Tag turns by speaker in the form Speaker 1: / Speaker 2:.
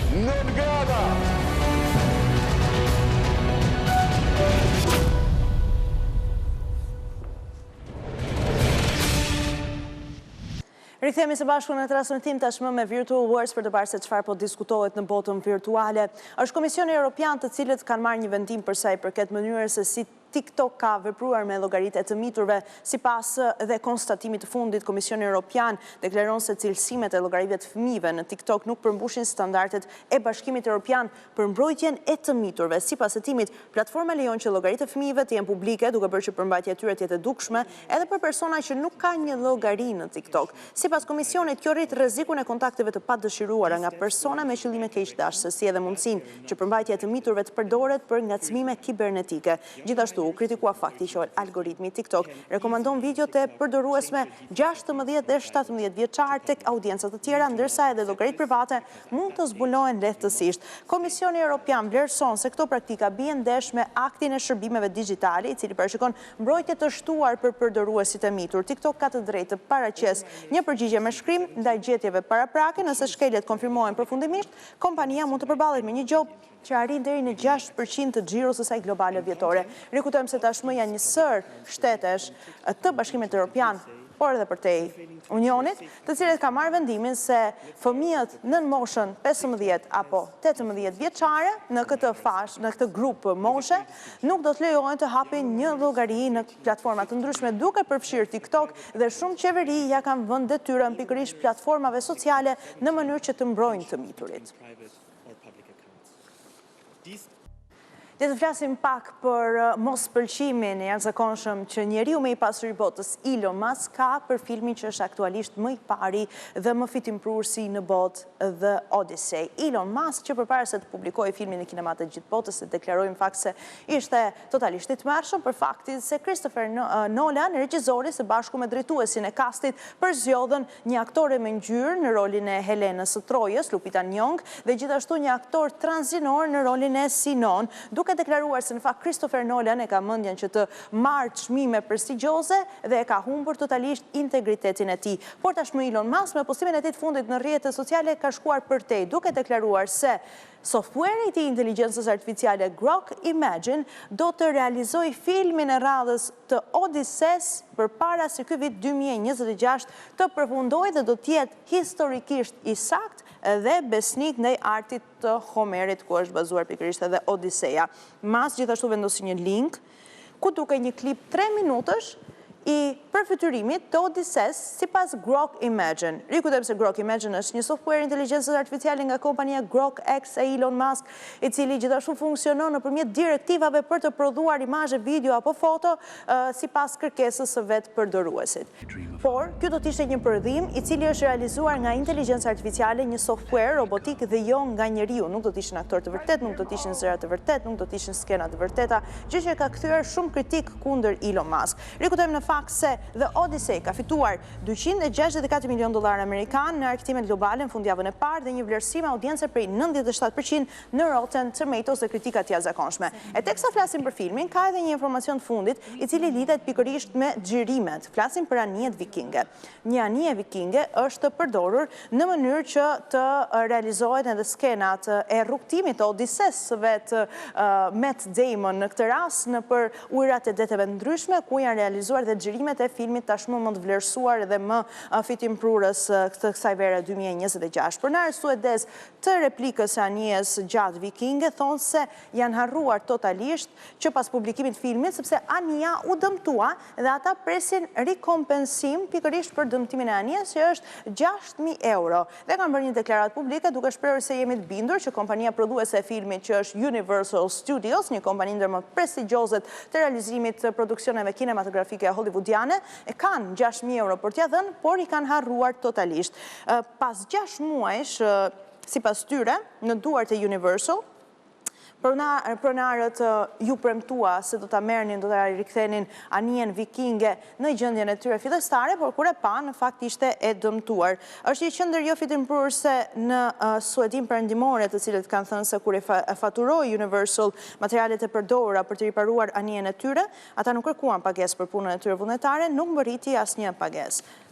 Speaker 1: 9 grada.
Speaker 2: Rikthehemi së bashku në transmetim tashmë me Virtual Wars për të parë se çfarë po diskutohet në botën virtuale. Është Komisioni Evropian të cilët kanë marrë një vendim për sa i përket mënyrës se si TikTok ka vepruar me llogaritë të miturve. Sipas dhe konstatimit të fundit, Komisioni Evropian deklaron se cilësimet e llogarive të fëmijëve në TikTok nuk përmbushin standardet e Bashkimit Evropian për mbrojtjen e të miturve. Sipas hetimit, platforma lejon që llogaritë e fëmijëve të jenë publike, duke bërë që përmbajtja e tyre të jetë e dukshme edhe për persona që nuk kanë një llogari në TikTok. Sipas Komisionit, kjo rrit rrezikun e kontakteve të padëshiruara nga persona me qëllime keqdashëse, si edhe mundësinë që përmbajtja e të miturve të përdoret për ngacmime kibernetike. Gjithashtu kritikua fakti që algoritmi TikTok rekomandon videot e përdoruesme 16 dhe 17 vjeçar tek audiencat të tjera, ndërsa edhe llogaritë private mund të zbulohen lehtësisht. Komisioni Evropian vlerëson se këto praktika bien ndesh me aktin e shërbimeve digjitale, i cili parashikon mbrojtje të shtuar për përdoruesit e mitur. TikTok ka të drejtë të paraqesë një përgjigje me shkrim ndaj gjetjeve paraprake. Nëse shkeljet konfirmohen përfundimisht, kompania mund të përballet me një gjop që arrin deri në 6% të xhiros së saj globale vjetore. Rikujtojmë se tashmë janë një sër shtetesh të Bashkimit Evropian, por edhe përtej Unionit, të cilët ka marrë vendimin se fëmijët nën moshën 15 apo 18 vjeçare në këtë fash, në këtë grup moshe, nuk do të lejohen të hapin një llogari në platforma të ndryshme, duke përfshirë TikTok, dhe shumë qeveri ja kanë vënë detyrën pikërisht platformave sociale në mënyrë që të mbrojnë të miturit. Le të flasim pak për mos pëlqimin e jashtëzakonshëm që njeriu më i pasur i botës, Elon Musk, ka për filmin që është aktualisht më i pari dhe më fitimprurësi në botë, The Odyssey. Elon Musk, që përpara se të publikojë filmin në kinemat të gjithë botës, deklaroi në fakt se ishte totalisht i tmerrshëm për faktin se Christopher Nolan, regjizori së bashku me drejtuesin e kastit, përzgjodhen një aktore me ngjyrë në rolin e Helenës së Trojës, Lupita Nyong'o, dhe gjithashtu një aktor transinor në rolin e Sinon, duke deklaruar se në fakt Christopher Nolan e ka mendjen që të marrë çmime prestigjioze dhe e ka humbur totalisht integritetin e tij. Por tashmë Elon Musk me postimin e tij të fundit në rrjetet sociale ka shkuar përtej, duke deklaruar se software-i i inteligjencës artificiale Grok Imagine do të realizojë filmin e radhës të Odysseus përpara se ky vit 2026 të përfundojë dhe do të jetë historikisht i saktë dhe besnik ndaj artit të Homerit, ku është bazuar pikërisht edhe Odiseja. Musk gjithashtu vendosi një link ku duke një klip 3 minutësh i përfytyrimit të Odysseus sipas Grok Imagine. Rikujtojmë se Grok Imagine është një software inteligjencës artificiale nga kompania Grok X e Elon Musk, i cili gjithashtu funksionon nëpërmjet direktivave për të prodhuar imazhe, video apo foto sipas kërkesës së vet përdoruesit. Por, ky do të ishte një prodhim i cili është realizuar nga inteligjencë artificiale, një software robotik dhe jo nga njeriu. Nuk do të ishin aktorë të vërtet, nuk do të ishin zëra të vërtet, nuk do të ishin skena të vërteta, gjë që ka kthyer shumë kritik kundër Elon Musk. Rikujtojmë në fakt se The Odyssey ka fituar $264 milion amerikan në arktimet globale në fundjavën e parë dhe një vlerësim audience prej 97% në Rotten Tomatoes dhe kritikat të jashtëzakonshme. E teksa flasim për filmin, ka edhe një informacion të fundit i cili lidhet pikërisht me xhirimet. Flasim për anijet vikinge. Një anije vikinge është përdorur në mënyrë që të realizohet edhe skenat e rrugtimit të Odysseus vet Matt Damon në këtë rast në për ujërat e deteve ndryshme, ku janë realizuar dhe xhirimet e filmit tashmë më të vlerësuar dhe më fitimprurës të kësaj vere 2026. Pronarët suedez të replikës së anijes gjatë vikinge thonë se janë harruar totalisht që pas publikimit të filmit, sepse anija u dëmtua dhe ata presin rikompensim pikërisht për dëmtimin e anijes, që është 6.000 euro. Dhe kanë bërë një deklaratë publike duke shprehur se jemi të bindur që kompania prodhuese e filmit, që është Universal Studios, një kompani ndër më prestigjioze të realizimit të produksioneve kinematografike hollywoodiane, e kanë 6.000 euro për t'ia dhënë, por i kanë harruar totalisht. Pas 6 muajsh, sipas tyre, në duart e Universal, pronarët ju premtua se do ta merrnin, do ta rikthenin anijen vikinge në gjendjen e tyre fillestare, por kur e pa, në fakt ishte e dëmtuar. Është një qendër jo fitimprurëse në Suedin perëndimore, të cilët kanë thënë se kur e faturoi Universal materialet e përdorura për të riparuar anijen e tyre, ata nuk kërkuan pagesë për punën e tyre vullnetare, nuk mbërriti asnjë pagesë.